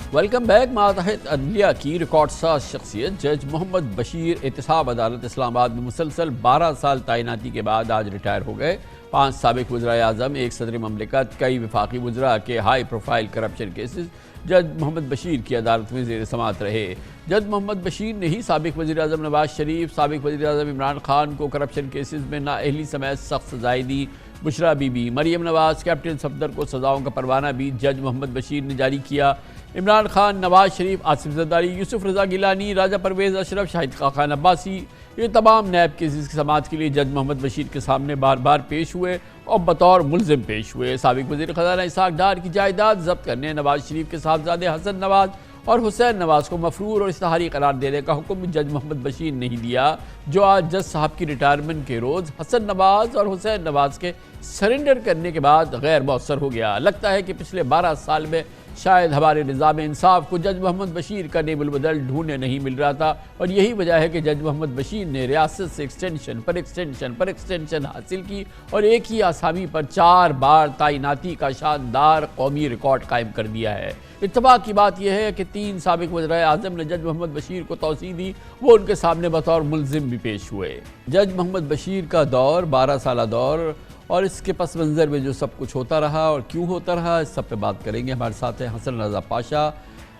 Welcome back. मातहत अदलिया की record साज शख्सियत जज मोहम्मद बशीर एहतसाब अदालत इस्लामाबाद में मुसलसल 12 साल तैनाती के बाद आज रिटायर हो गए। 5 साबिक वज़राए आज़म, एक सदर ममलिकत, कई वफाकी वज़रा के हाई प्रोफाइल करप्शन केसेस जज मोहम्मद बशीर की अदालत में ज़ेर समात रहे। जज मोहम्मद बशीर ने ही साबिक वज़ीर आज़म नवाज शरीफ, साबिक वज़ीर आज़म इमरान खान को करप्शन केसेस में नाअहली समेत सख्त सजाएं दी। बुशरा बीबी, मरियम नवाज, कैप्टन सफदर को सजाओं का परवाना भी जज मोहम्मद बशीर ने जारी किया। इमरान खान, नवाज शरीफ, आसिफ जरदारी, यूसुफ रजा गिलानी, राजा परवेज़ अशरफ, शाहिद खान अब्बासी, ये तमाम नैब केसेस की समाअत के लिए जज मोहम्मद बशीर के सामने बार बार पेश हुए और बतौर मुलजिम पेश हुए। साबिक वज़ीर ख़ज़ाना इसहाक़ डार की जायदाद जब्त करने, नवाज शरीफ के साहबजादे हसन नवाज और हुसैन नवाज को मफरूर और इश्तहारी करार देने का हुक्म जज मोहम्मद बशीर ने ही दिया, जो आज जज साहब की रिटायरमेंट के रोज़ हसन नवाज और हुसैन नवाज के सरेंडर करने के बाद गैर मौसर हो गया। लगता है कि पिछले 12 साल में शायद हमारे निज़ाम इंसाफ को जज मोहम्मद बशीर का नेबुल बदल ढूंढने नहीं मिल रहा था, और यही वजह है कि जज मोहम्मद बशीर ने रियासत से एक्सटेंशन पर एक्सटेंशन पर एक्सटेंशन हासिल की और एक ही आसामी पर 4 बार तैनाती का शानदार कौमी रिकॉर्ड कायम कर दिया है। इत्तफाक की बात यह है कि 3 साबिक वज़राए आज़म ने जज मोहम्मद बशीर को तौसीह दी, वो उनके सामने बतौर मुलजिम भी पेश हुए। जज मोहम्मद बशीर का दौर 12 साला दौर और इसके पस मंज़र में जो सब कुछ होता रहा और क्यों होता रहा, इस सब पे बात करेंगे। हमारे साथ हैं हसन रज़ा पाशा।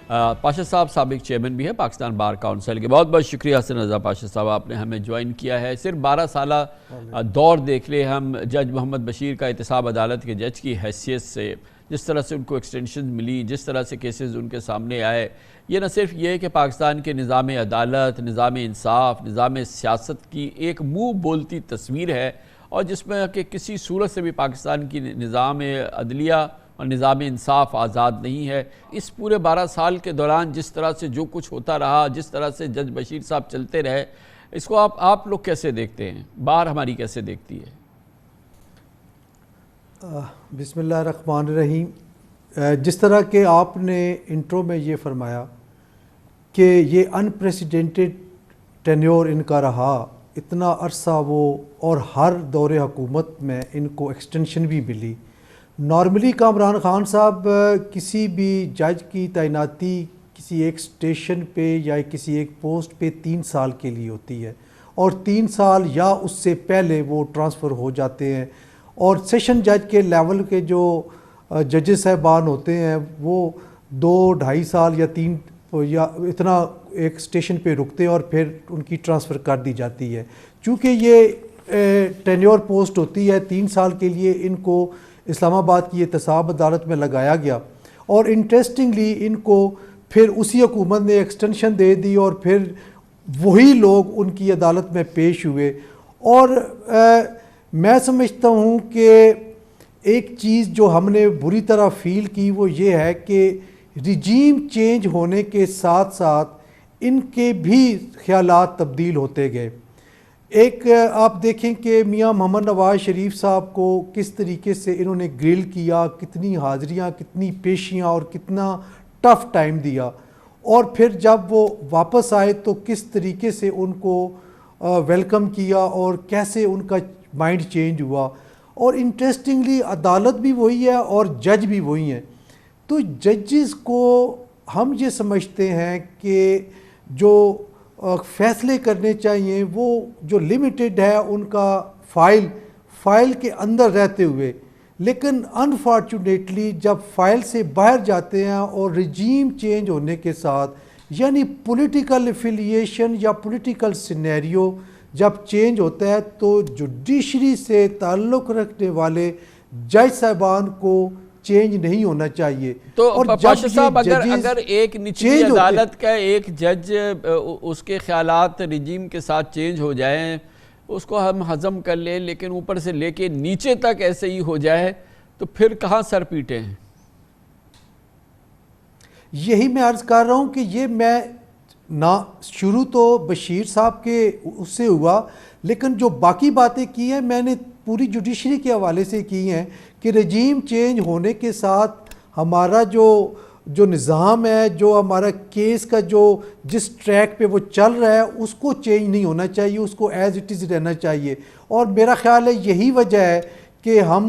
पाशा साहब साबिक चेयरमैन भी हैं पाकिस्तान बार काउंसिल के। बहुत बहुत शुक्रिया हसन रज़ा पाशा साहब, आपने हमें ज्वाइन किया है। सिर्फ 12 साला दौर देख ले हम जज मोहम्मद बशीर का एहतसाब अदालत के जज की हैसियत से, जिस तरह से उनको एक्सटेंशन मिली, जिस तरह से केसेस उनके सामने आए, ये न सिर्फ ये कि पाकिस्तान के निज़ाम अदालत, निज़ाम इंसाफ, निज़ाम सियासत की एक मुँह बोलती तस्वीर है, और जिसमें कि किसी सूरत से भी पाकिस्तान की निज़ाम अदलिया और निज़ाम इंसाफ आज़ाद नहीं है। इस पूरे 12 साल के दौरान जिस तरह से जो कुछ होता रहा, जिस तरह से जज बशीर साहब चलते रहे, इसको आप लोग कैसे देखते हैं? बार हमारी कैसे देखती है? बिस्मिल्लाहिर्रहमानिर्रहीम। जिस तरह के आपने इंट्रो में ये फरमाया कि ये अनप्रेसिडेंटेड टेन्योर इनका रहा, इतना अरसा वो, और हर दौरे हुकूमत में इनको एक्सटेंशन भी मिली। नॉर्मली कामरान खान साहब किसी भी जज की तैनाती किसी एक स्टेशन पे या किसी एक पोस्ट पे 3 साल के लिए होती है, और 3 साल या उससे पहले वो ट्रांसफ़र हो जाते हैं। और सेशन जज के लेवल के जो जजेस साहबान होते हैं वो 2-2.5 साल या 3 या इतना एक स्टेशन पे रुकते हैं और फिर उनकी ट्रांसफ़र कर दी जाती है। चूँकि ये टेन्योर पोस्ट होती है 3 साल के लिए, इनको इस्लामाबाद की एहतसाब अदालत में लगाया गया, और इंटरेस्टिंगली इनको फिर उसी हुकूमत ने एक्सटेंशन दे दी और फिर वही लोग उनकी अदालत में पेश हुए। और मैं समझता हूँ कि एक चीज़ जो हमने बुरी तरह फ़ील की वो ये है कि रिजीम चेंज होने के साथ साथ इनके भी ख्यालात तब्दील होते गए। एक आप देखें कि मियां मोहम्मद नवाज शरीफ साहब को किस तरीके से इन्होंने ग्रिल किया, कितनी हाज़िरियाँ, कितनी पेशियाँ और कितना टफ़ टाइम दिया, और फिर जब वो वापस आए तो किस तरीके से उनको वेलकम किया और कैसे उनका माइंड चेंज हुआ। और इंटरेस्टिंगली अदालत भी वही है और जज भी वही हैं। तो जजेस को हम ये समझते हैं कि जो फ़ैसले करने चाहिए वो जो लिमिटेड है उनका फ़ाइल के अंदर रहते हुए, लेकिन अनफॉर्चुनेटली जब फ़ाइल से बाहर जाते हैं और रिजीम चेंज होने के साथ, यानी पॉलिटिकल एफिलिएशन या पॉलिटिकल सिनेरियो जब चेंज होता है, तो जुडिशरी से ताल्लुक़ रखने वाले जज साहबान को चेंज नहीं होना चाहिए। तो और पाशा साहब, अगर एक निचली अदालत का एक जज उसके ख्यालात रिजीम के साथ चेंज हो जाएं, उसको हम हजम कर लें, लेकिन ऊपर से लेके नीचे तक ऐसे ही हो जाए, तो फिर कहाँ सर पीटे हैं? यही मैं अर्ज़ कर रहा हूँ कि ये मैं ना शुरू तो बशीर साहब के उससे हुआ, लेकिन जो बाकी बातें की हैं मैंने पूरी जुडिशरी के हवाले से की हैं कि रजीम चेंज होने के साथ हमारा जो निज़ाम है, जो हमारा केस का जो जिस ट्रैक पे वो चल रहा है उसको चेंज नहीं होना चाहिए, उसको एज़ इट इज़ रहना चाहिए। और मेरा ख़्याल है यही वजह है कि हम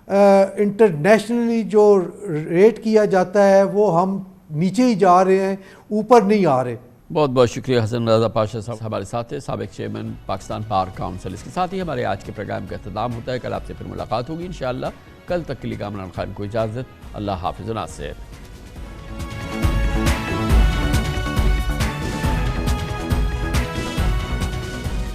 इंटरनेशनली जो रेट किया जाता है वो हम नीचे ही जा रहे हैं, ऊपर नहीं आ रहे। बहुत बहुत शुक्रिया हसन रज़ा पाशा साहब हमारे साथ है, साबिक चेयरमैन पाकिस्तान बार काउंसिल। इसके साथ ही हमारे आज के प्रोग्राम का अख्ताम होता है। कल आपसे फिर मुलाकात होगी इंशाअल्लाह। कल तक के लिए कामरान खान को इजाज़त। अल्लाह हाफ़िज़ नासिर।